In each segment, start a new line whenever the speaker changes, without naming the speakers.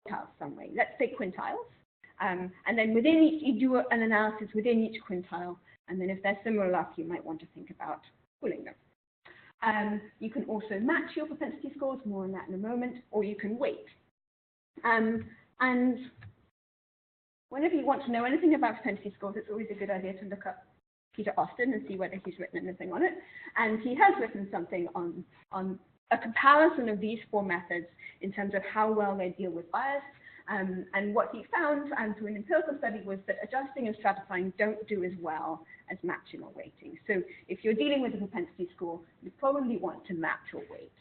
quintiles some way. Let's say quintiles. And then within each, you do an analysis within each quintile. And then if they're similar enough, you might want to think about pooling them. You can also match your propensity scores, more on that in a moment, or you can weight. And whenever you want to know anything about propensity scores, it's always a good idea to look up Peter Austin and see whether he's written anything on it. And he has written something on a comparison of these four methods in terms of how well they deal with bias. And what he found, through an empirical study, was that adjusting and stratifying don't do as well as matching or weighting. So if you're dealing with a propensity score, you probably want to match or weight.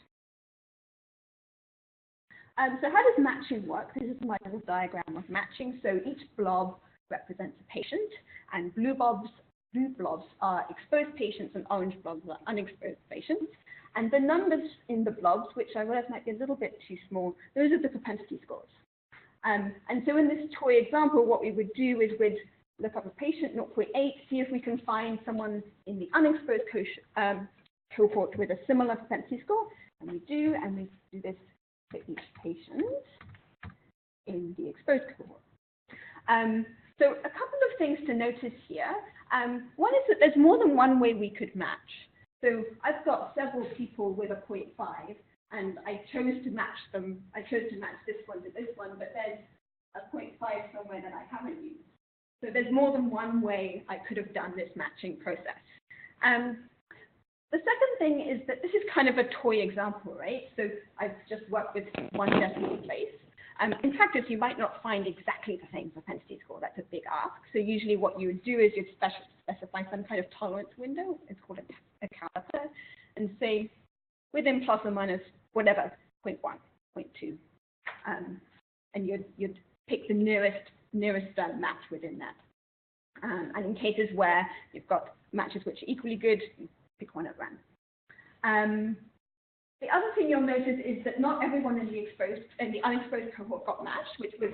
So how does matching work? This is my little diagram of matching. So each blob represents a patient, and blue blobs are exposed patients, and orange blobs are unexposed patients. And the numbers in the blobs, which I realize might be a little bit too small, those are the propensity scores. And so in this toy example, what we would do is we'd look up a patient, 0.8, see if we can find someone in the unexposed cohort with a similar propensity score. And we do this for each patient in the exposed cohort. So a couple of things to notice here. One is that there's more than one way we could match. So I've got several people with a 0.5, and I chose to match them. I chose to match this one to this one, but there's a 0.5 somewhere that I haven't used. So there's more than one way I could have done this matching process. The second thing is that this is kind of a toy example, right? So I've just worked with one decimal place. In practice, you might not find exactly the same propensity score. That's a big ask. So usually what you would do is you'd specify some kind of tolerance window. It's called a caliper, and say within plus or minus whatever, 0.1, 0.2. And you'd pick the nearest match within that. And in cases where you've got matches which are equally good, you pick one at random. The other thing you'll notice is that not everyone in the unexposed cohort got matched, which was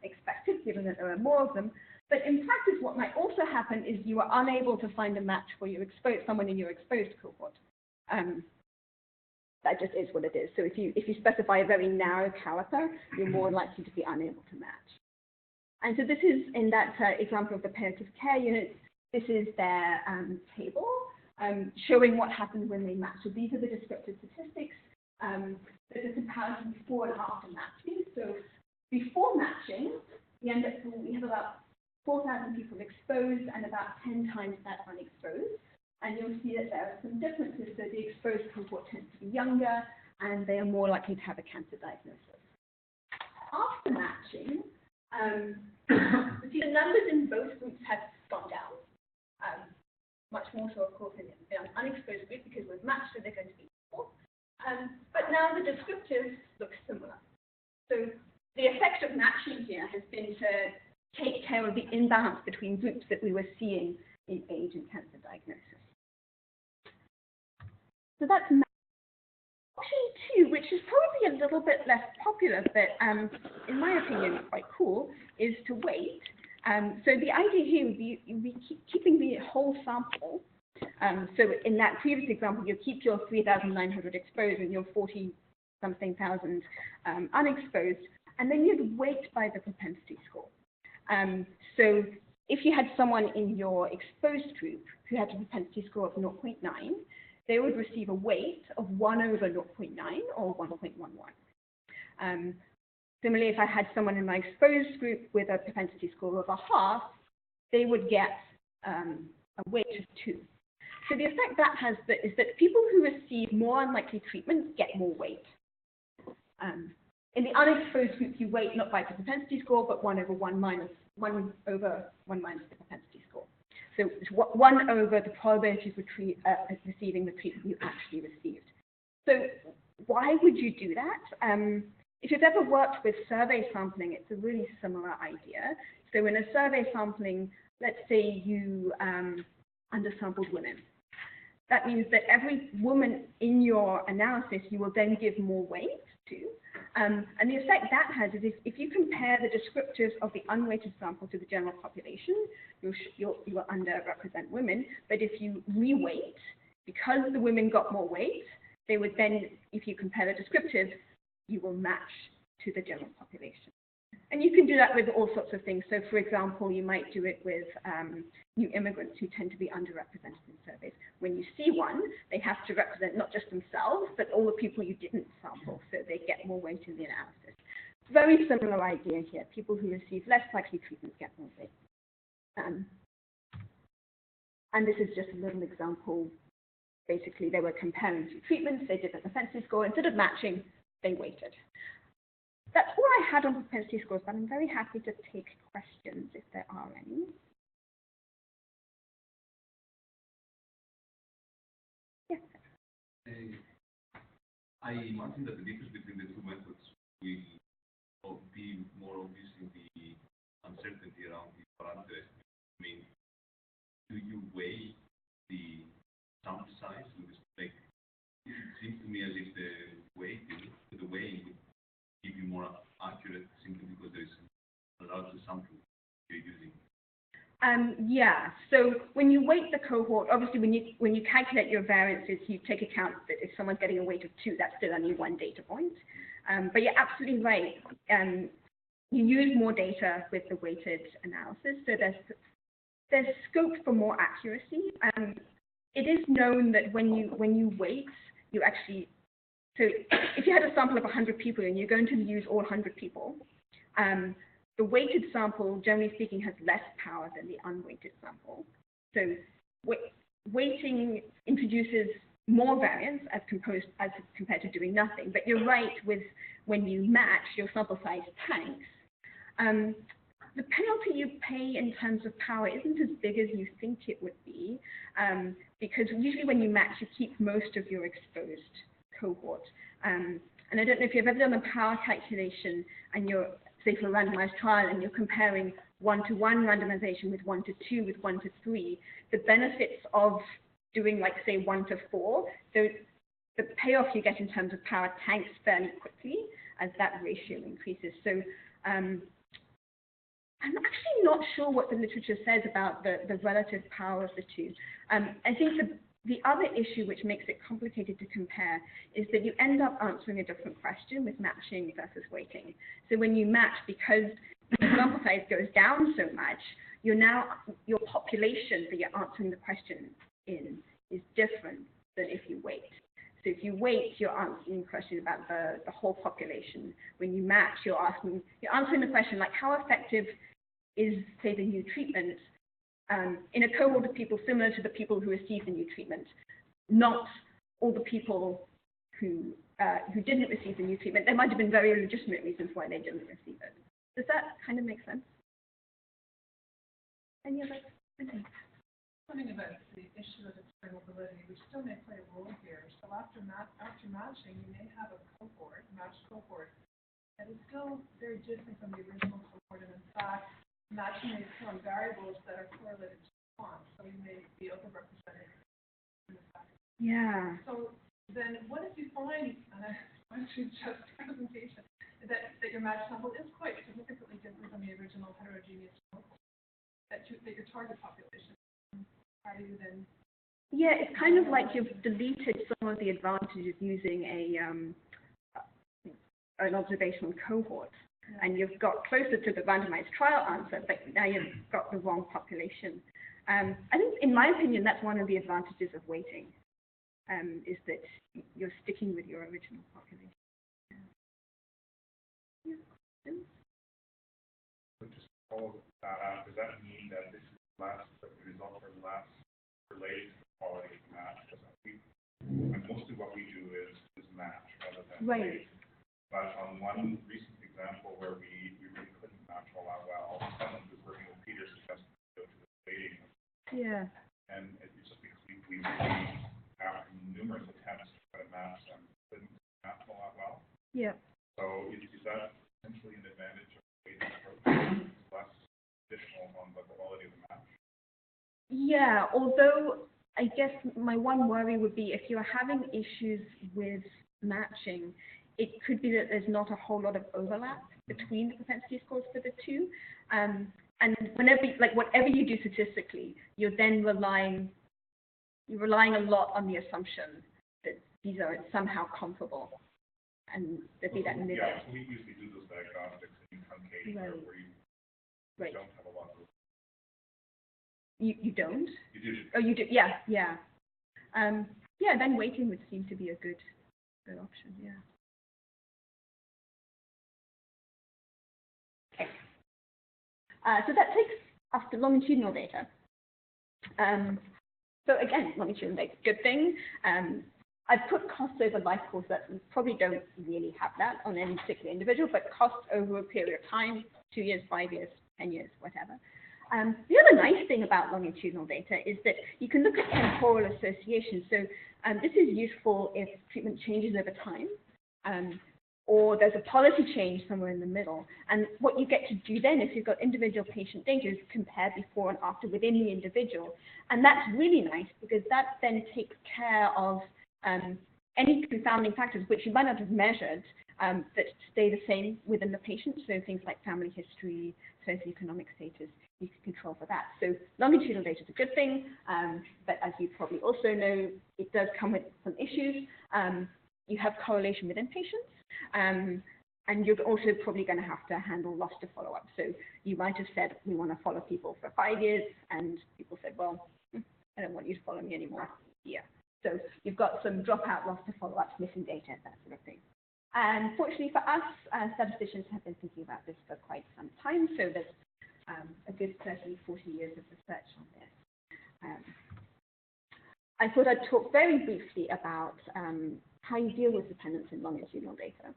expected given that there are more of them. But in practice, what might also happen is you are unable to find a match for someone in your exposed cohort. That just is what it is. So if you specify a very narrow caliper, you're more likely to be unable to match. And so this is in that example of the palliative care unit. This is their table. Showing what happens when they match. So these are the descriptive statistics. There's a comparison before and after matching. So before matching, we have about 4,000 people exposed and about 10 times that unexposed. And you'll see that there are some differences. So the exposed cohort tends to be younger, and they are more likely to have a cancer diagnosis. After matching, the numbers in both groups have gone down. Much more so, of course, in an unexposed group because we've matched, so they're going to be equal. But now the descriptives look similar. So the effect of matching here has been to take care of the imbalance between groups that we were seeing in age and cancer diagnosis. So that's option 2, which is probably a little bit less popular, but in my opinion, quite cool, is to weight. So the idea here would be keeping the whole sample. So in that previous example, you keep your 3,900 exposed and your 40-something thousand unexposed, and then you'd weight by the propensity score. So if you had someone in your exposed group who had a propensity score of 0.9, they would receive a weight of 1 over 0.9 or 1.11. Similarly, if I had someone in my exposed group with a propensity score of 0.5, they would get a weight of 2. So the effect that has is that people who receive more unlikely treatment get more weight. In the unexposed group, you weight not by the propensity score, but 1 over 1 minus the propensity score. So it's 1 over the probability of receiving the treatment you actually received. So why would you do that? If you've ever worked with survey sampling, it's a really similar idea. So in a survey sampling, let's say you undersampled women. That means that every woman in your analysis, you will then give more weight to. And the effect that has is if you compare the descriptors of the unweighted sample to the general population, you will underrepresent women. But if you reweight, because the women got more weight, they would then, if you compare the descriptors, you will match to the general population. And you can do that with all sorts of things. So, for example, you might do it with new immigrants who tend to be underrepresented in surveys. When you see one, they have to represent not just themselves, but all the people you didn't sample, so they get more weight in the analysis. Very similar idea here. People who receive less likely treatment get more weight. And this is just a little example. Basically, they were comparing two treatments. They did a propensity score. Instead of matching, they weighted. That's all I had on propensity scores, but I'm very happy to take questions if there are any. Yes.
I imagine that the difference between the two methods will be more obvious in the uncertainty around the parameters. I mean, do you weigh the sample size? Like, it seems to me as if the weighting would give you more accurate simply because there is a larger sample you're using.
Yeah. So when you weight the cohort, obviously when you calculate your variances, you take account that if someone's getting a weight of 2, that's still only one data point. But you're absolutely right. You use more data with the weighted analysis, so there's scope for more accuracy. It is known that when you weight, you actually, so if you had a sample of 100 people and you're going to use all 100 people, the weighted sample, generally speaking, has less power than the unweighted sample. So weighting introduces more variance as compared to doing nothing. But you're right with when you match, your sample size tanks. The penalty you pay in terms of power isn't as big as you think it would be, because usually when you match, you keep most of your exposed cohort. And I don't know if you've ever done a power calculation and you're, say, for a randomized trial, and you're comparing 1-to-1 randomization with 1-to-2 with 1-to-3, the benefits of doing, like, say, 1-to-4, so the payoff you get in terms of power tanks fairly quickly as that ratio increases. So I'm actually not sure what the literature says about the relative power of the two. I think the other issue which makes it complicated to compare is that you end up answering a different question with matching versus weighting. So when you match, because the sample size goes down so much, your population that you're answering the question in is different than if you weight. So if you weight, you're answering a question about the whole population. When you match, you're answering the question like, how effective is, say, the new treatment in a cohort of people similar to the people who received the new treatment, not all the people who didn't receive the new treatment. There might have been very legitimate reasons why they didn't receive it. Does that kind of make sense? Any other questions?
Something about the issue of external validity, which still may play a role here. So after matching, you may have a matched cohort, that is still very different from the original cohort, and in fact, matching may put on variables that are correlated to response, so you may be overrepresented in the fact.
Yeah.
So then what if you find, and I want to just presentation, that your match sample is quite significantly different from the original heterogeneous cohort, that your target population? How do you then?
Yeah, it's kind of like you've deleted some of the advantages using an observational cohort, and you've got closer to the randomized trial answer, but now you've got the wrong population. I think, in my opinion, that's one of the advantages of weighting, is that you're sticking with your original population. Yeah.
So just follow that up, does that mean that this is the results are less related to the quality of the match? And most of what we do is match rather than weight. But on one recent example where we really couldn't match all that well, someone who was working with Peter suggested to go to the weighting.
Yeah.
And it's just because we after numerous attempts to try to match them, couldn't match all that well.
Yeah.
So is that essentially an advantage of weighting approach? Less additional on the quality of the match? Yeah,
although I guess my one worry would be if you're having issues with matching, it could be that there's not a whole lot of overlap between the propensity scores for the two. And whatever you do statistically, you're then relying a lot on the assumption that these are somehow comparable. and there'd be that middle.
Yeah, so we usually do those diagnostics in truncating where you don't have a lot of.
You don't?
You do.
Oh, you do? Yeah, yeah. Yeah, then waiting would seem to be a good option, yeah. Okay. So that takes us to longitudinal data. So again, longitudinal data, good thing. I've put costs over life course that we probably don't really have that on any particular individual, but costs over a period of time, 2 years, 5 years, 10 years, whatever. The other nice thing about longitudinal data is that you can look at temporal association. So this is useful if treatment changes over time, or there's a policy change somewhere in the middle. And what you get to do then, if you've got individual patient data, is compare before and after within the individual. And that's really nice because that then takes care of any confounding factors which you might not have measured that stay the same within the patient. So things like family history, socioeconomic status, you can control for that. So longitudinal data is a good thing, but as you probably also know, it does come with some issues. You have correlation within patients, and you're also probably going to have to handle loss to follow-up. So you might have said, we want to follow people for 5 years, and people said, well, I don't want you to follow me anymore. Yeah. So you've got some dropout, loss to follow-ups, missing data, that sort of thing. And fortunately for us, statisticians have been thinking about this for quite some time, so there's a good 30, 40 years of research on this. I thought I'd talk very briefly about how you deal with dependence in longitudinal data.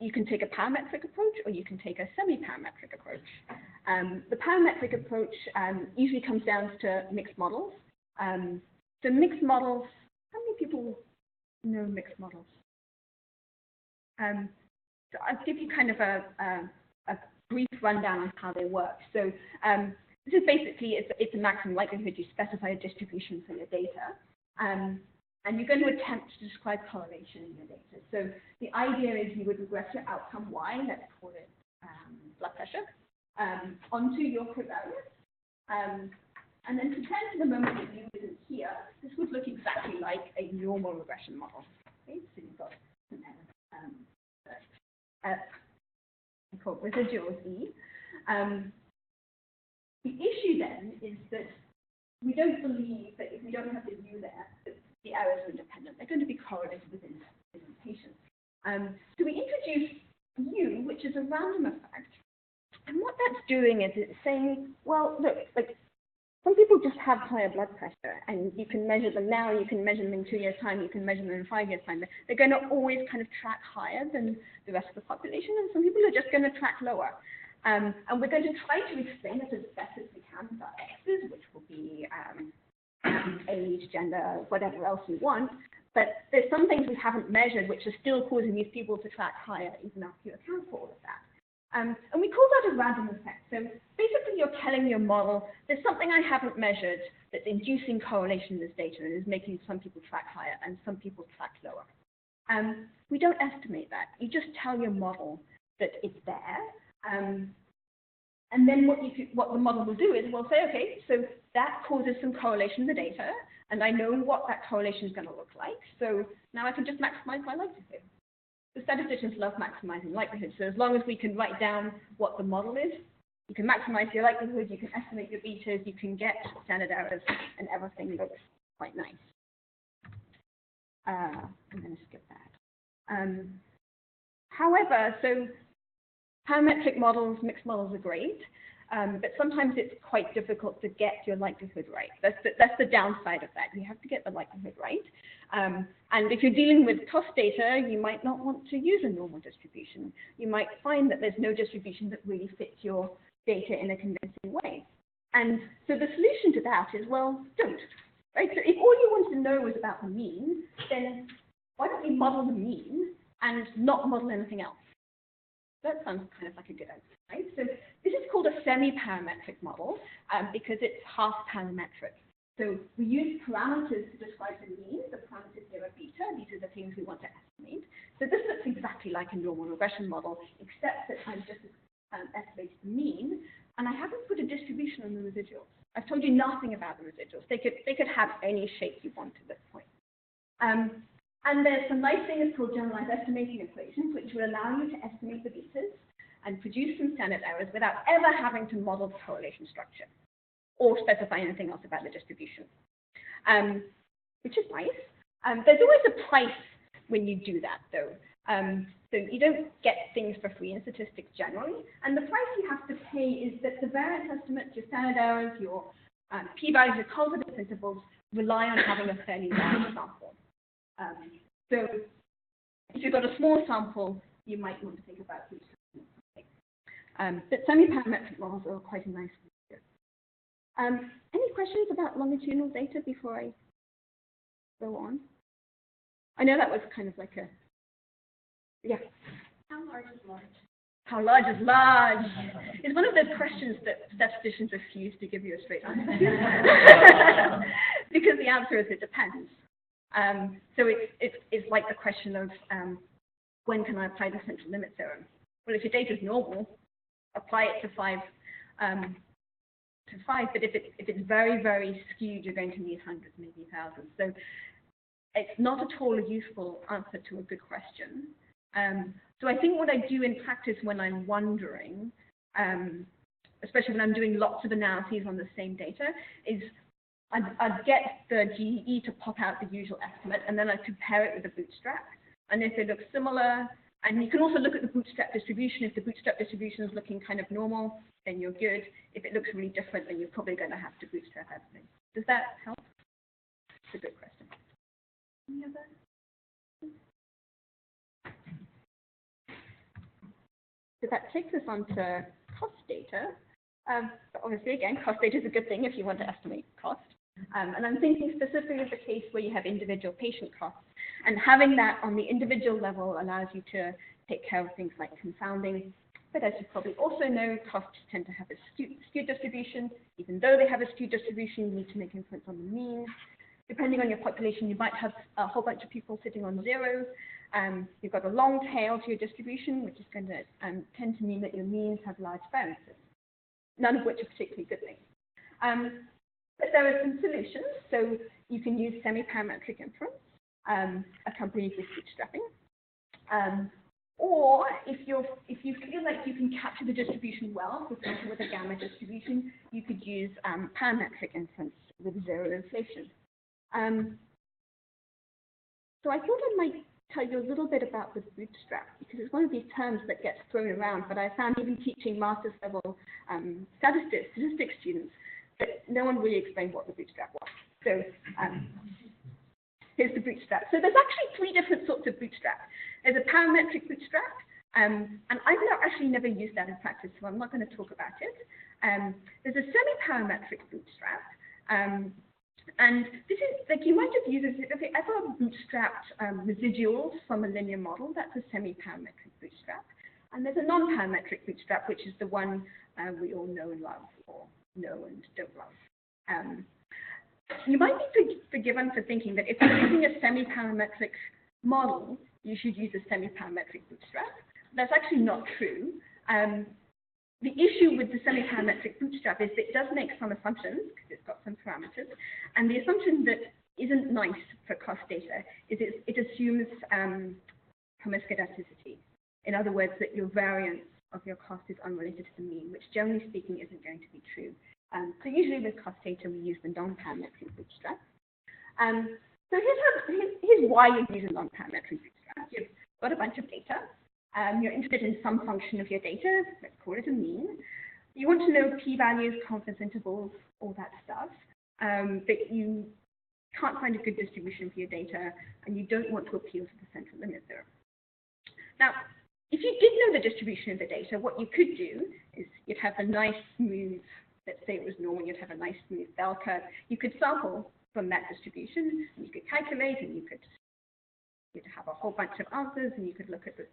You can take a parametric approach, or you can take a semi-parametric approach. The parametric approach usually comes down to mixed models. So mixed models, how many people know mixed models? So I'll give you kind of a brief rundown on how they work. So this is basically, it's a maximum likelihood you specify a distribution for your data. And you're going to attempt to describe correlation in your data. So the idea is you would regress your outcome Y, let's call it blood pressure, onto your covariates. And then pretend for the moment that you isn't here. This would look exactly like a normal regression model. Okay, so you've got some called residuals E. The issue then is that we don't believe that if we don't have the U there, that the errors are independent. They're going to be correlated within patients. So we introduce U, which is a random effect. And what that's doing is it's saying, well, look, like some people just have higher blood pressure, and you can measure them now, you can measure them in 2 years' time, you can measure them in 5 years' time. They're going to always kind of track higher than the rest of the population, and some people are just going to track lower. And we're going to try to explain it as best as we can with our X's, which will be age, gender, whatever else you want. But there's some things we haven't measured which are still causing these people to track higher, even after you account for all of that. And we call that a random effect. So basically, you're telling your model, there's something I haven't measured that's inducing correlation in this data and is making some people track higher and some people track lower. We don't estimate that. You just tell your model that it's there. And then what the model will do is we'll say, okay, so that causes some correlation in the data, and I know what that correlation is going to look like. So now I can just maximize my likelihood. The statisticians love maximizing likelihood. So as long as we can write down what the model is, you can maximize your likelihood, you can estimate your betas, you can get standard errors, and everything looks quite nice. I'm going to skip that. However, so parametric models, mixed models are great, but sometimes it's quite difficult to get your likelihood right. That's the downside of that. You have to get the likelihood right. And if you're dealing with cost data, you might not want to use a normal distribution. You might find that there's no distribution that really fits your data in a convincing way. And so the solution to that is, well, don't. Right? So if all you want to know is about the mean, then why don't we model the mean and not model anything else? That sounds kind of like a good answer, right? So this is called a semi-parametric model because it's half parametric. So we use parameters to describe the mean. The parameters here are beta. These are the things we want to estimate. So this looks exactly like a normal regression model, except that I've just estimated the mean, and I haven't put a distribution on the residuals. I've told you nothing about the residuals. They could have any shape you want at this point. And And there's some nice things called generalized estimating equations, which will allow you to estimate the betas and produce some standard errors without ever having to model the correlation structure or specify anything else about the distribution, which is nice. There's always a price when you do that, though. So you don't get things for free in statistics generally. And the price you have to pay is that the variance estimates, your standard errors, your p-values, your confidence intervals rely on having a fairly large sample. So if you've got a small sample, you might want to think about bootstrapping. But semi-parametric models are quite a nice feature. Any questions about longitudinal data before I go on? I know that was kind of like a, yeah.
How large is large?
How large is large? It's one of those questions that statisticians refuse to give you a straight answer to. Because the answer is it depends. So it's like the question of when can I apply the central limit theorem? Well, if your data is normal, apply it to 5. But if it's very, very skewed, you're going to need hundreds, maybe thousands. So it's not at all a useful answer to a good question. So I think what I do in practice when I'm wondering, especially when I'm doing lots of analyses on the same data, is I'd get the GEE to pop out the usual estimate, and then I'd compare it with the bootstrap. And if they look similar, and you can also look at the bootstrap distribution. If the bootstrap distribution is looking kind of normal, then you're good. If it looks really different, then you're probably going to have to bootstrap everything. Does that help? It's a good question. Any other? So that takes us on to cost data. But obviously, again, cost data is a good thing if you want to estimate cost. And I'm thinking specifically of the case where you have individual patient costs. And having that on the individual level allows you to take care of things like confounding. But as you probably also know, costs tend to have a skewed distribution. Even though they have a skewed distribution, you need to make inference on the mean. Depending on your population, you might have a whole bunch of people sitting on 0. You've got a long tail to your distribution, which is going to tend to mean that your means have large variances, none of which are particularly good things. But there are some solutions. So you can use semi-parametric inference accompanied with bootstrapping. Or if you feel like you can capture the distribution well, for example, with a gamma distribution, you could use parametric inference with 0 inflation. So I thought I might tell you a little bit about the bootstrap, because it's one of these terms that gets thrown around, but I found even teaching master's level statistics students that no one really explained what the bootstrap was. So here's the bootstrap. So there's actually 3 different sorts of bootstrap. There's a parametric bootstrap, and I've actually never used that in practice, so I'm not going to talk about it. There's a semi-parametric bootstrap, and this is, like, you might have used it if you ever bootstrapped residuals from a linear model. That's a semi-parametric bootstrap. And there's a non-parametric bootstrap, which is the one we all know and love, or know and don't love. You might be forgiven for thinking that if you're using a semi-parametric model, you should use a semi-parametric bootstrap. That's actually not true. The issue with the semi-parametric bootstrap is that it does make some assumptions, because it's got some parameters. And the assumption that isn't nice for cost data is it assumes promiscuousity. In other words, that your variance of your cost is unrelated to the mean, which generally speaking isn't going to be true. So usually with cost data, we use the non-parametric bootstrap. So here's why you use a non-parametric bootstrap. You've got a bunch of data. You're interested in some function of your data. Let's call it a mean. You want to know p-values, confidence intervals, all that stuff. But you can't find a good distribution for your data, and you don't want to appeal to the central limit theorem. Now, if you did know the distribution of the data, what you could do is you'd have a nice smooth, let's say it was normal, you'd have a nice smooth bell curve. You could sample from that distribution, and you could calculate, and you'd have a whole bunch of answers, and you could look at the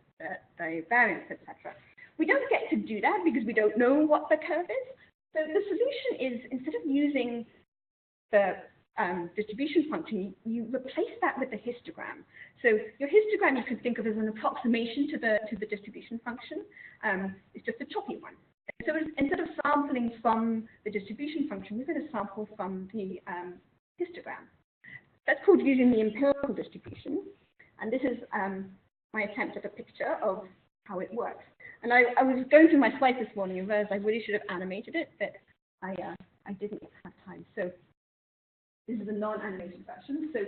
variance, etc. We don't get to do that because we don't know what the curve is. So the solution is, instead of using the distribution function, you replace that with a histogram. So your histogram you could think of as an approximation to the distribution function. It's just a choppy one. So instead of sampling from the distribution function, we're going to sample from the histogram. That's called using the empirical distribution. And this is my attempt at a picture of how it works. And I was going through my slides this morning and realized I really should have animated it, but I didn't have time. So this is a non-animated version. So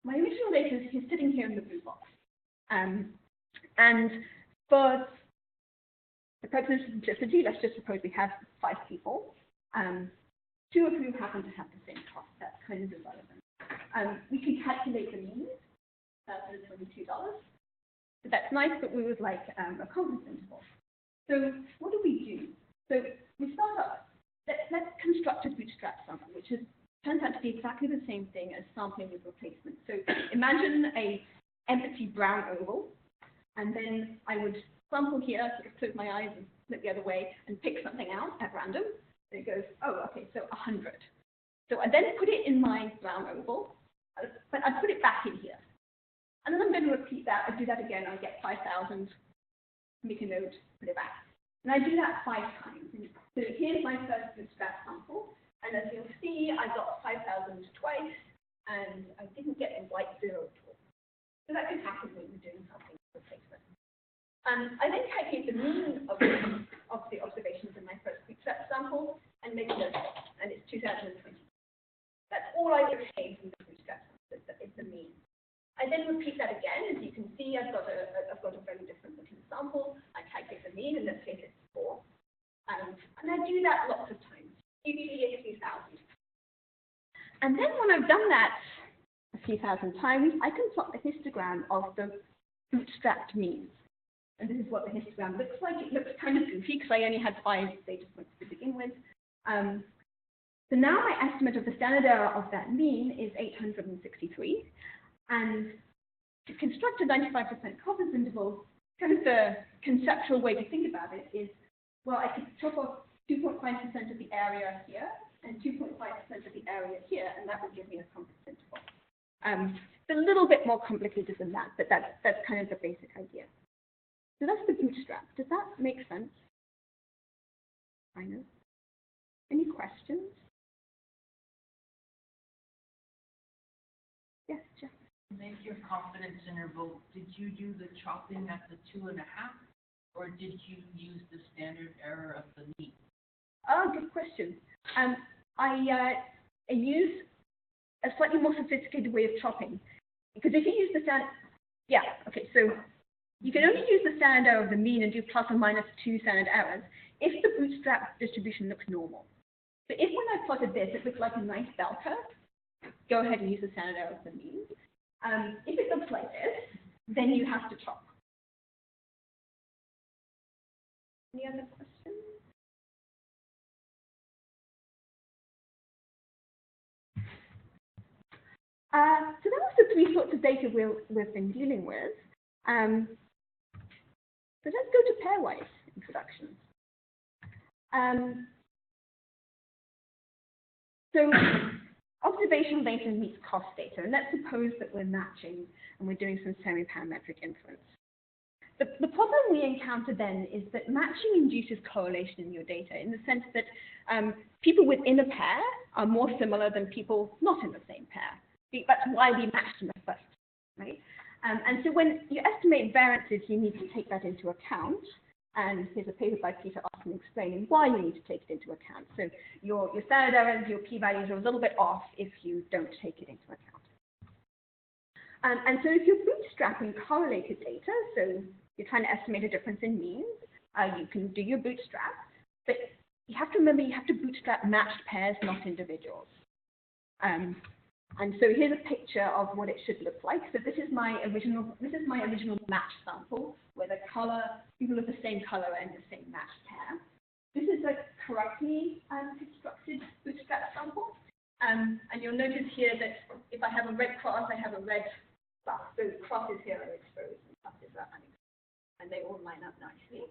my original data is sitting here in the blue box. And for the purpose of simplicity, let's just suppose we have 5 people, 2 of whom happen to have the same cost. That's kind of irrelevant. We can calculate the mean, $1,022. So that's nice, but we would like a confidence interval. So what do? So we start up. Let's construct a bootstrap sample, which turns out to be exactly the same thing as sampling with replacement. So imagine a empty brown oval, and then I would sample here, sort of close my eyes and look the other way, and pick something out at random. And it goes, oh, okay, so 100. So I then put it in my brown oval, but I put it back in here. And then I'm going to repeat that. I do that again. I get 5,000, make a note, put it back. And I do that 5 times. So here's my first bootstrap sample. And as you'll see, I got 5,000 twice, and I didn't get the white 0 at all. So that can happen when you're doing something replacement. I then calculate the mean of the observations in my first bootstrap sample and make a note, and it's 2020. That's all I obtain from the bootstrap sample, is the mean. I then repeat that again. As you can see, I've got a very different looking sample. I calculate the mean, and let's say it's 4. And I do that lots of times, usually a few thousand. And then when I've done that a few thousand times, I can plot the histogram of the bootstrapped means. And this is what the histogram looks like. It looks kind of goofy because I only had 5 data points to begin with. So now my estimate of the standard error of that mean is 863. And to construct a 95% confidence interval, kind of the conceptual way to think about it is, well, I could chop off 2.5% of the area here and 2.5% of the area here, and that would give me a confidence interval. It's a little bit more complicated than that, but that's kind of the basic idea. So that's the bootstrap. Does that make sense? Kind of. Any questions? Yes, Jeff.
To make your confidence interval, did you do the chopping at the 2.5, or did you use the standard error of the mean?
Oh, good question. I use a slightly more sophisticated way of chopping, because if you use the standard, so you can only use the standard error of the mean and do plus or minus 2 standard errors if the bootstrap distribution looks normal. But if when I plotted this, it looks like a nice bell curve, go ahead and use the standard error of the mean. If it looks like this, then you have to chop. Any other questions? So that was the 3 sorts of data we've been dealing with. So let's go to pairwise introductions. So observational data meets cost data, and let's suppose that we're matching and we're doing some semi-parametric inference. The problem we encounter then is that matching induces correlation in your data, in the sense that people within a pair are more similar than people not in the same pair. That's why we matched them at first, right? And so when you estimate variances, you need to take that into account. And here's a paper by Peter Austin explaining why you need to take it into account. So your standard errors, your p-values are a little bit off if you don't take it into account. And so if you're bootstrapping correlated data, so you're trying to estimate a difference in means, you can do your bootstrap. But you have to remember you have to bootstrap matched pairs, not individuals. And so here's a picture of what it should look like. So this is my original match sample, where the color, people of the same color are in the same matched pair. This is a correctly constructed bootstrap sample. And you'll notice here that if I have a red cross, I have a red plus. So crosses here are exposed and pluses are unexposed, and they all line up nicely.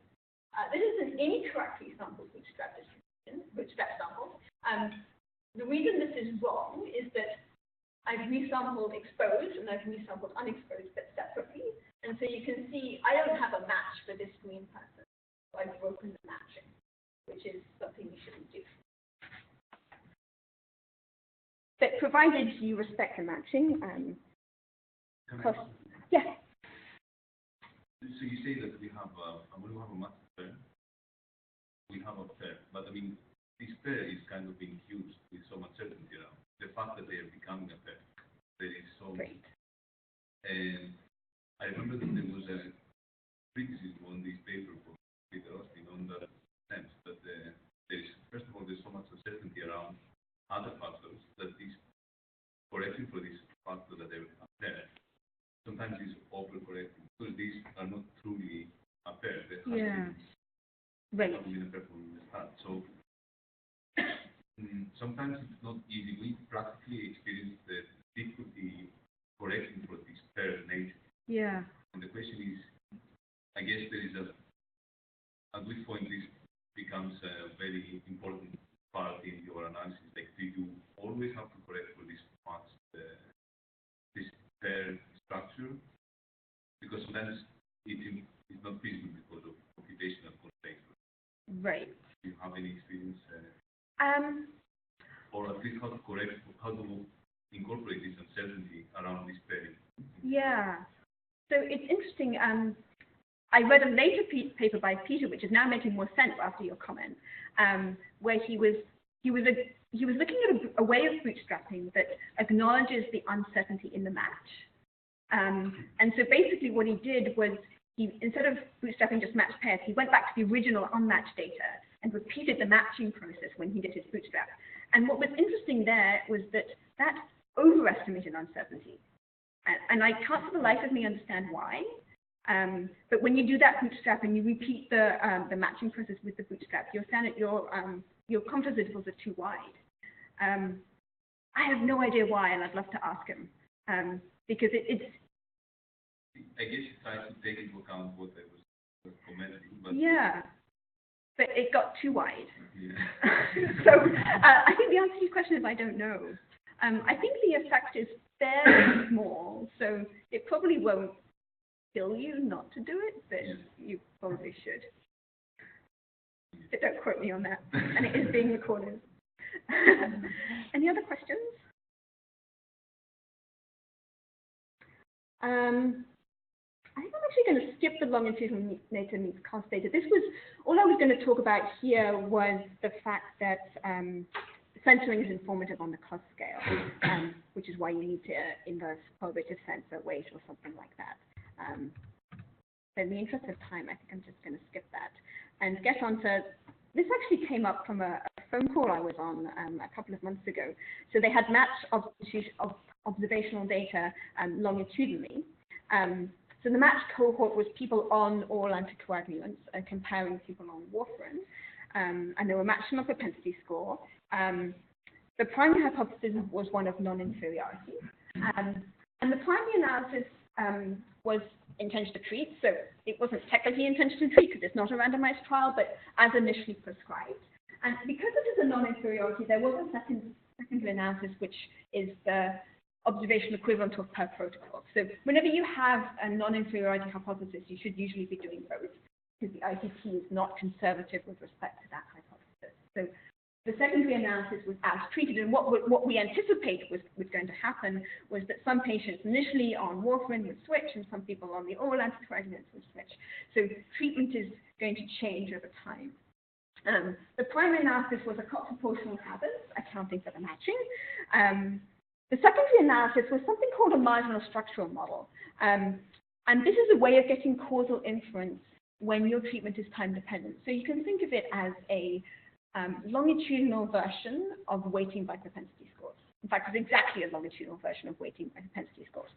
This is an incorrectly sampled bootstrap sample. The reason this is wrong is that I've resampled exposed and I've resampled unexposed, but separately. And so you can see I don't have a match for this green person. So I've broken the matching, which is something you shouldn't do. But provided you respect the matching, Yes.
So you say that we have a matched pair. We have a pair, but I mean, this pair is kind of being used with some uncertainty around the fact that they are becoming a pair. There is so.
Great.
And I remember that there was a criticism on this paper from Peter Austin on that sense that there is, first of all, there's so much uncertainty around other factors that this correction for this factor that they are there sometimes is overcorrecting because these are not truly a pair. They have
Right.
been a pair from the start. So sometimes it's not easy. We practically experience the difficulty correcting for this pair nature.
Yeah.
And the question is, I guess there is at which point this becomes a very important part in your analysis. Like, do you always have to correct for this part, this pair structure? Because sometimes it's not feasible because of computational constraints.
Right.
Do you have any experience? Or at least how to incorporate this uncertainty around this pairing?
Yeah. So it's interesting. I read a later paper by Peter, which is now making more sense after your comment, where he was looking at a way of bootstrapping that acknowledges the uncertainty in the match. And so basically what he did was instead of bootstrapping just matched pairs, he went back to the original unmatched data and repeated the matching process when he did his bootstrap. And what was interesting there was that overestimated uncertainty. And I can't for the life of me understand why. But when you do that bootstrap and you repeat the matching process with the bootstrap, your confidence intervals are too wide. I have no idea why, and I'd love to ask him because it's.
I guess he tries to take into account what I was commenting. But
yeah, but it got too wide.
Yeah.
So I think the answer to your question is I don't know. I think the effect is fairly small, so it probably won't kill you not to do it, but you probably should. But don't quote me on that, and it is being recorded. Any other questions? I think I'm actually going to skip the longitudinal data meets cost data. This was, all I was going to talk about here was the fact that censoring is informative on the cost scale, which is why you need to inverse correlative censor weight or something like that. So in the interest of time, I think I'm just going to skip that and get on to, this actually came up from a phone call I was on a couple of months ago. So they had matched observational data longitudinally. So the matched cohort was people on oral anticoagulants comparing people on warfarin, and they were matched on a propensity score. The primary hypothesis was one of non-inferiority, and the primary analysis was intention to treat, so it wasn't technically intention to treat because it's not a randomized trial, but as initially prescribed. And because it is a non-inferiority, there was a secondary analysis, which is the observation equivalent of per protocol. So whenever you have a non-inferiority hypothesis, you should usually be doing both because the ITT is not conservative with respect to that hypothesis. So the secondary analysis was as treated, and what we anticipate was going to happen was that some patients initially on warfarin would switch, and some people on the oral anticoagulants would switch. So treatment is going to change over time. The primary analysis was a Cox proportional hazards, accounting for the matching. The secondary analysis was something called a marginal structural model. And this is a way of getting causal inference when your treatment is time dependent. So you can think of it as a longitudinal version of weighting by propensity scores. In fact, it's exactly a longitudinal version of weighting by propensity scores.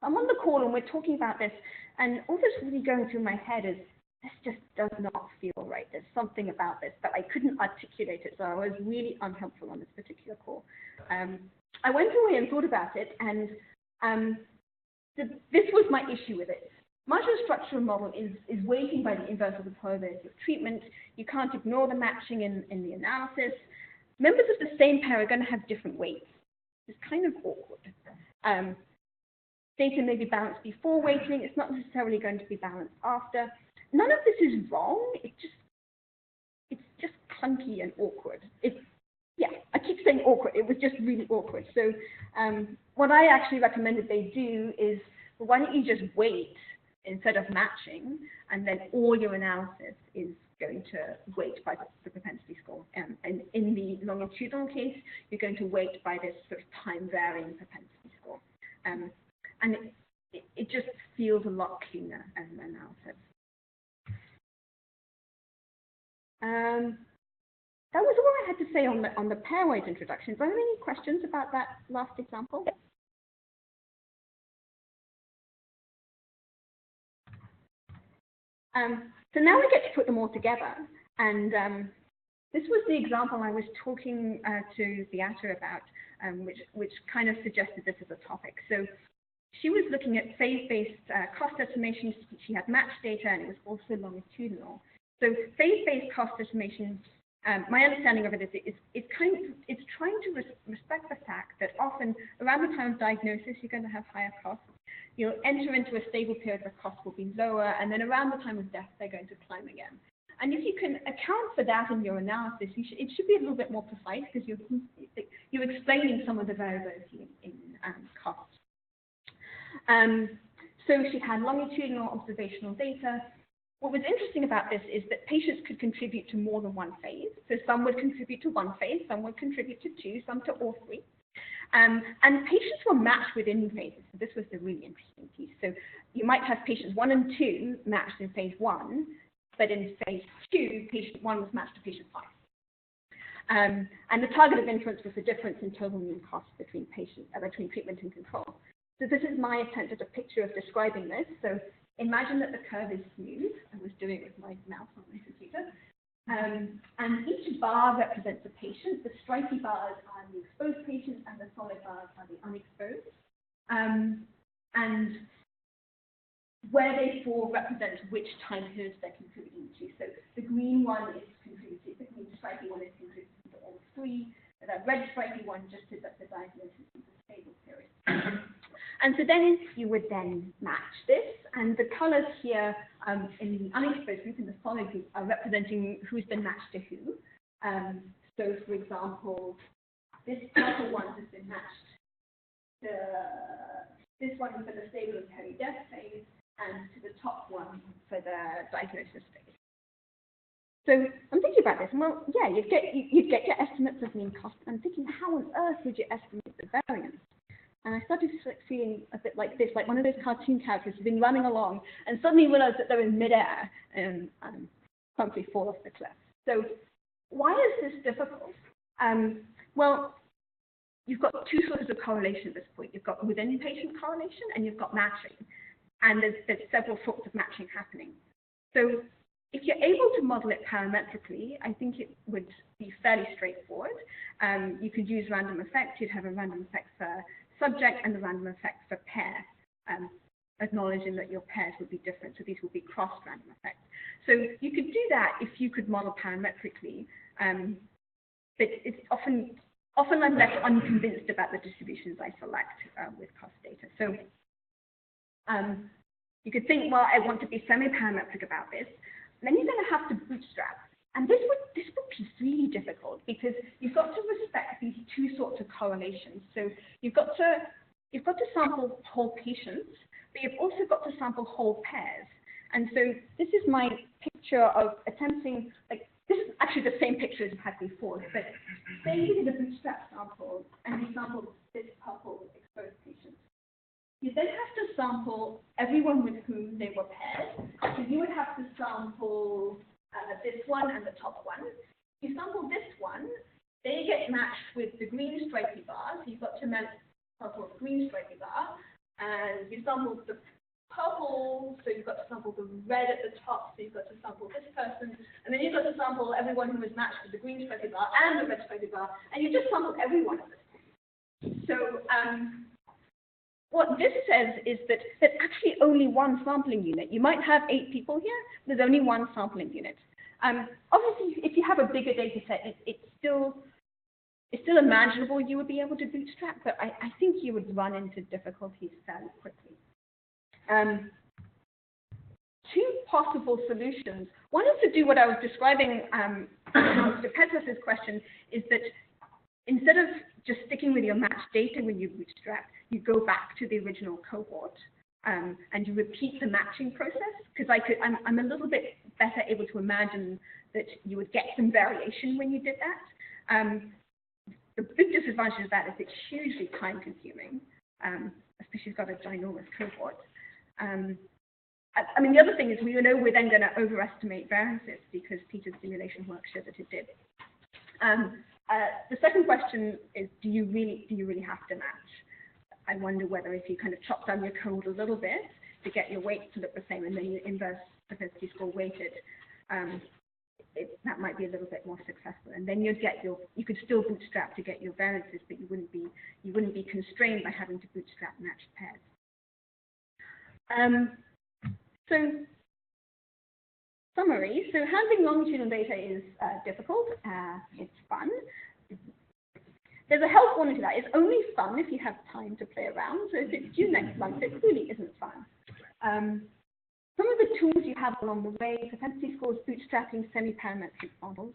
I'm on the call and we're talking about this, and all that's really going through my head is, this just does not feel right. There's something about this, but I couldn't articulate it, so I was really unhelpful on this particular call. I went away and thought about it, and this was my issue with it. Marginal structural model is weighting by the inverse of the probability of treatment. You can't ignore the matching in the analysis. Members of the same pair are going to have different weights. It's kind of awkward. Data may be balanced before weighting. It's not necessarily going to be balanced after. None of this is wrong. It's just clunky and awkward. Yeah, I keep saying awkward. It was just really awkward. So what I actually recommended they do is well, why don't you just wait instead of matching, and then all your analysis is going to weight by the propensity score. And in the longitudinal case, you're going to weight by this sort of time-varying propensity score. And it just feels a lot cleaner as an analysis. That was all I had to say on the pairwise introductions. Are there any questions about that last example? So now we get to put them all together. And this was the example I was talking to THETA about, which kind of suggested this as a topic. So she was looking at phase-based cost estimations. She had matched data, and it was also longitudinal. So phase-based cost estimations, my understanding of it is it's trying to respect the fact that often around the time of diagnosis, you're going to have higher costs. You'll enter into a stable period where costs will be lower, and then around the time of death, they're going to climb again. And if you can account for that in your analysis, it should be a little bit more precise, because you're explaining some of the variability in costs. So she had longitudinal observational data. What was interesting about this is that patients could contribute to more than one phase. So some would contribute to one phase, some would contribute to two, some to all three. And patients were matched within phases. So this was the really interesting piece. So you might have patients 1 and 2 matched in phase 1, but in phase 2, patient 1 was matched to patient 5. And the target of inference was the difference in total mean cost between treatment and control. So this is my attempt at a picture of describing this. So imagine that the curve is smooth. I was doing it with my mouse on my computer. And each bar represents a patient. The stripy bars are the exposed patients, and the solid bars are the unexposed. And where they fall represents which time periods they're contributing to. So the green one is contributing, the green stripy one is contributing to all three. The red stripy one just is at the diagnosis of the stable period. And so then you would then match this, and the colors here in the unexposed group, in the solid group, are representing who's been matched to who. So, for example, this purple one has been matched to this one for the stable and peri-death phase, and to the top one for the diagnosis phase. So I'm thinking about this, and well, yeah, you'd get your estimates of mean cost. I'm thinking, how on earth would you estimate the variance? And I started feeling a bit like this, like one of those cartoon characters who's been running along and suddenly realized that they're in midair and promptly fall off the cliff. So why is this difficult? Well, you've got two sources of correlation at this point. You've got within patient correlation, and you've got matching. And there's several sorts of matching happening. So if you're able to model it parametrically, I think it would be fairly straightforward. You could use random effects. You'd have a random effect for subject and a random effect for pair, acknowledging that your pairs would be different. So these would be crossed random effects. So you could do that if you could model parametrically, but it's often I'm less unconvinced about the distributions I select with cost data. So you could think, well, I want to be semi-parametric about this. And then you're going to have to bootstrap. And this would be really difficult, because you've got to respect these two sorts of correlations. So you've got to sample whole patients, but you've also got to sample whole pairs. And so this is my picture of attempting, like, this is actually the same picture as you had before, but say you did a bootstrap sample and you sampled this purple exposed patient. You then have to sample everyone with whom they were paired. So you would have to sample this one and the top one. You sample this one, they get matched with the green stripy bar. So you've got to match sample the green stripy bar. And you sample the purple, so you've got to sample the red at the top, so you've got to sample this person. And then you've got to sample everyone who was matched with the green stripy bar and the red stripy bar. And you just sample everyone at this point. So what this says is that there's actually only one sampling unit. You might have 8 people here, there's only one sampling unit. Obviously, if you have a bigger data set, it's still imaginable you would be able to bootstrap, but I think you would run into difficulties fairly quickly. 2 possible solutions. One is to do what I was describing to Petrus's question, is that instead of just sticking with your matched data when you bootstrap, you go back to the original cohort and you repeat the matching process, because I'm a little bit better able to imagine that you would get some variation when you did that. The big disadvantage of that is it's hugely time consuming, especially if you've got a ginormous cohort. I mean, the other thing is we know we're then going to overestimate variances because Peter's simulation work showed that it did. The second question is, do you really have to match? I wonder whether if you kind of chop down your code a little bit to get your weights to look the same, and then you inverse propensity score weighted, that might be a little bit more successful. And then you could still bootstrap to get your variances, but you wouldn't be constrained by having to bootstrap matched pairs. So summary. So handling longitudinal data is difficult. It's fun. There's a health warning to that. It's only fun if you have time to play around. So if it's due next month, it really isn't fun. Some of the tools you have along the way: propensity scores, bootstrapping, semi-parametric models.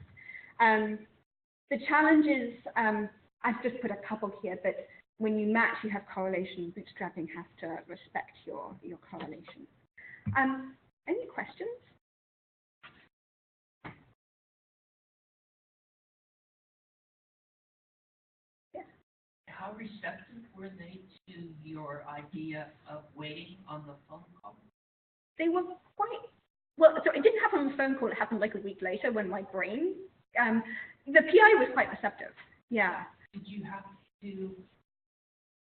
The challenges, I've just put a couple here, but when you match, you have correlation. Bootstrapping has to respect your correlation. Any questions? Yeah.
How receptive were they to your idea of waiting on the phone call?
They were quite, well, so it didn't happen on the phone call, it happened like a week later when my brain, the PI was quite receptive, yeah.
Did you have to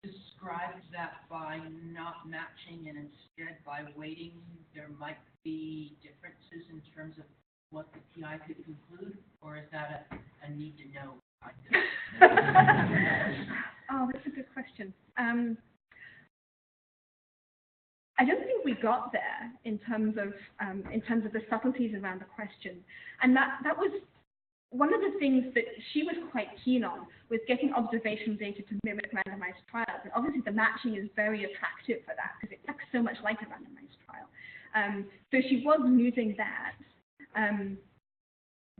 describe that by not matching and instead by waiting, there might be differences in terms of what the PI could conclude, or is that a need to know kind of?
Oh, that's a good question. I don't think we got there in terms of the subtleties around the question, and that was one of the things that she was quite keen on, was getting observational data to mimic randomized trials. And obviously, the matching is very attractive for that because it looks so much like a randomized trial. So she was using that,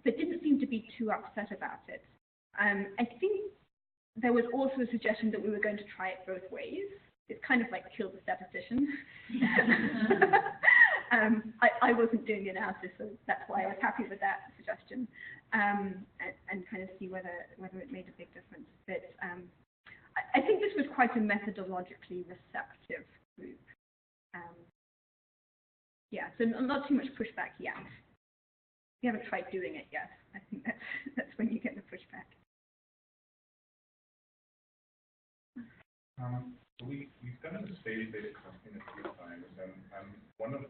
but didn't seem to be too upset about it. I think there was also a suggestion that we were going to try it both ways. It's kind of like kill the statistician. I wasn't doing the analysis, so that's why I was happy with that suggestion, and kind of see whether it made a big difference. But I think this was quite a methodologically receptive group. Yeah, so not too much pushback yet. We haven't tried doing it yet. I think that's when you get the pushback.
So we've done the stage-based testing a few times, and one of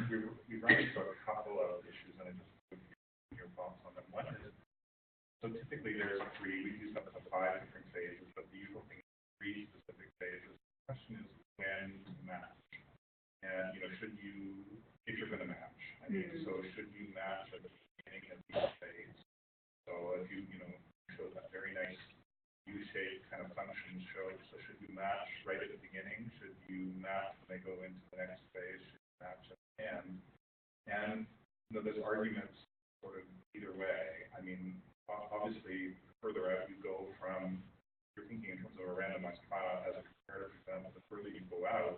we ran into a couple of issues, and I just would hear your thoughts on them. One is, so typically there's 3. We've used up to 5 different phases, but the usual thing is 3 specific phases. The question is when to match, and should you, if you're going to match, I mean, so should you match at the beginning of each phase? So if you show that very nice U-shaped kind of function so should you match right at the beginning? Should you match when they go into the next phase? Should you match at the end? And there's arguments sort of either way. I mean, obviously, the further out you go from, you're thinking in terms of a randomized trial as a comparative example, the further you go out,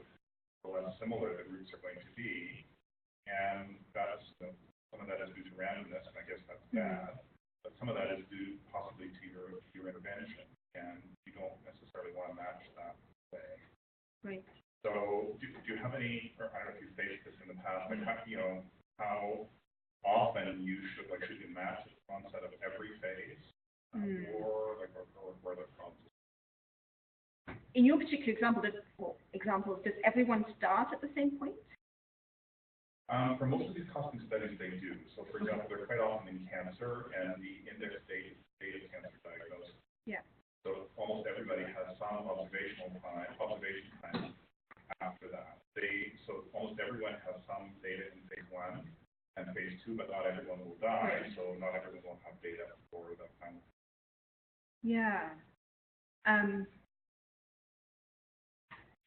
the less similar the groups are going to be. And that's, some of that is due to randomness, and I guess that's bad. But some of that is due possibly to your intervention, and you don't necessarily want to match that way.
Right.
So do you have any, or I don't know if you've faced this in the past, like how often you should you match the onset of every phase, or the problems?
In your particular example, does everyone start at the same point?
For most of these costing studies, they do. So, for example, they're quite often in cancer, and the index date of cancer diagnosis.
Yeah.
So almost everybody has some observation time after that. So almost everyone has some data in phase 1 and phase 2, but not everyone will die. Right. So not everyone will have data for the final.
Yeah.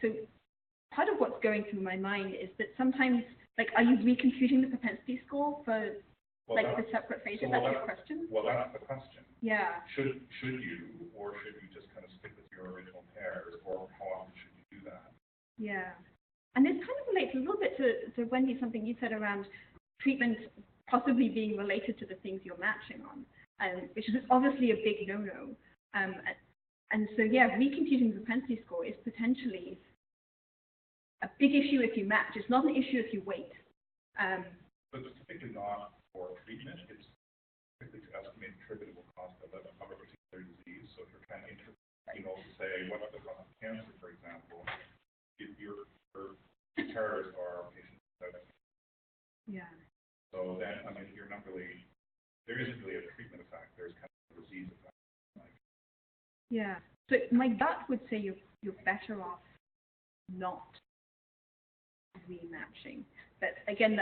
So part of what's going through my mind is that sometimes, are you recomputing the propensity score for the separate phases? That's your question?
Well, that's the question.
Yeah.
Should you, or should you just kind of stick with your original pairs, or how often should you do that?
Yeah. And this kind of relates a little bit to Wendy, something you said around treatment possibly being related to the things you're matching on, which is obviously a big no-no. And so, yeah, recomputing the propensity score is potentially a big issue if you match. It's not an issue if you wait.
But it's typically not for treatment. It's typically to estimate the attributable cost of a particular disease. So if you're trying to, say what's the cost of cancer, for example, if your comparators are patients with
yeah.
So then, you're not really, there isn't really a treatment effect. There's kind of a disease effect.
Yeah. So my gut would say you're better off not rematching. But again,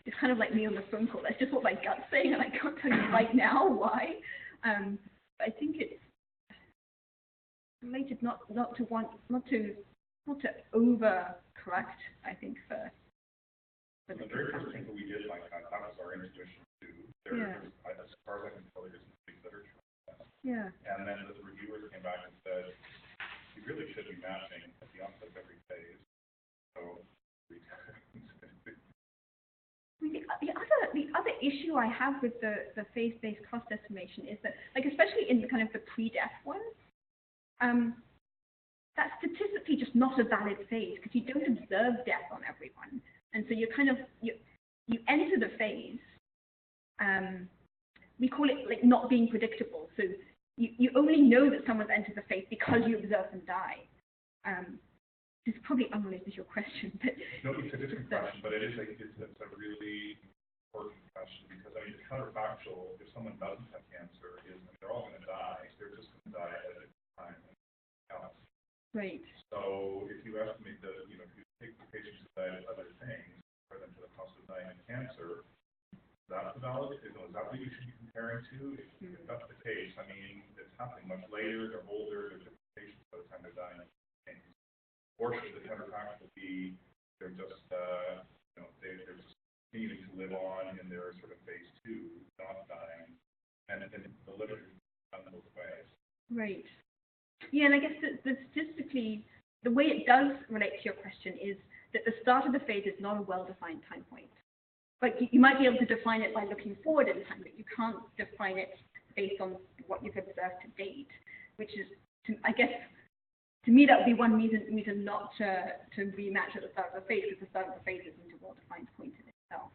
it's kind of like me on the phone call. That's just what my gut's saying, and I can't tell you right now why. But I think it's related not to overcorrect. I think for
the very first thing that we did like that was our intuition too. As far as I can tell, there isn't any literature.
Yeah.
And then the reviewers came back and said, you really should be matching at the onset of every phase. So
the other issue I have with the phase-based cost estimation is that, like, especially in kind of the pre-death ones, that's statistically just not a valid phase because you don't observe death on everyone, and so you're kind of you enter the phase. We call it like not being predictable. So you only know that someone's entered the phase because you observe them die. It's probably unrelated to your question, but
no, it's a different question, but it's a really important question because it's counterfactual. If someone doesn't have cancer, they're all going to die. They're just going to die at a different time.
Right.
So if you estimate that, if you take the patients who died of other things, compare them to the cost of dying of cancer, that's the valid. Is that what you should be comparing to? If that's the case, it's happening much later. They're older. They're different patients by the time they're dying. Or should the counterfactual be they're just they're just continuing to live on in their sort of phase 2, not dying, and the literature is done both ways.
Right. Yeah, and I guess the statistically, the way it does relate to your question is that the start of the phase is not a well-defined time point. Like you might be able to define it by looking forward in time, but you can't define it based on what you've observed to date, which is, I guess, to me, that would be one reason not to rematch at the start of the phase, because the start of the phase isn't a well-defined point in itself.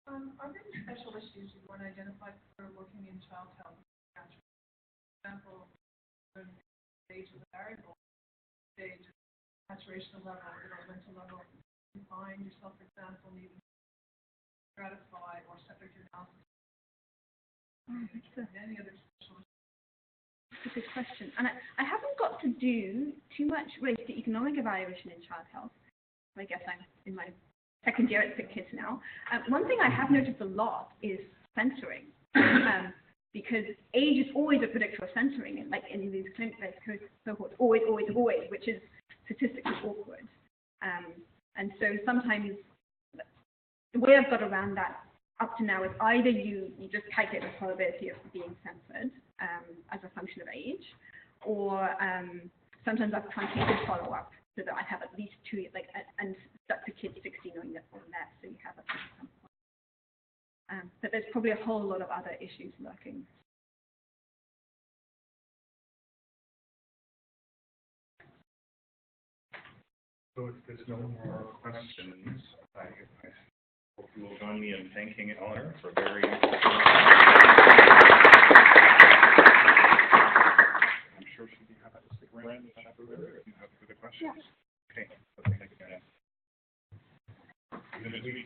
Are there any special issues you want to identify for working in child health? For example, the stage of the variable, stage, saturation level, developmental level, you find yourself, for example, needing to stratify or separate your analysis. Any other special issues?
That's a good question. And I haven't got to do too much related to economic evaluation in child health. I guess I'm in my second year at Sick Kids now. One thing I have noticed a lot is censoring, because age is always a predictor of censoring, and like in these clinic-based cohorts, always, which is statistically awkward. And so sometimes the way I've got around that up to now is either you just calculate the probability of being censored as a function of age, or sometimes I've truncated follow-up so that I have at least 2, and stuck to kids 16 or less, so you have a some point. But there's probably a whole lot of other issues lurking.
So if there's no more questions, I hope you will join me in thanking Eleanor for a very I'm sure she'll be happy to stick around and chat with her if you have further questions.
Yeah.
Okay, so thank you.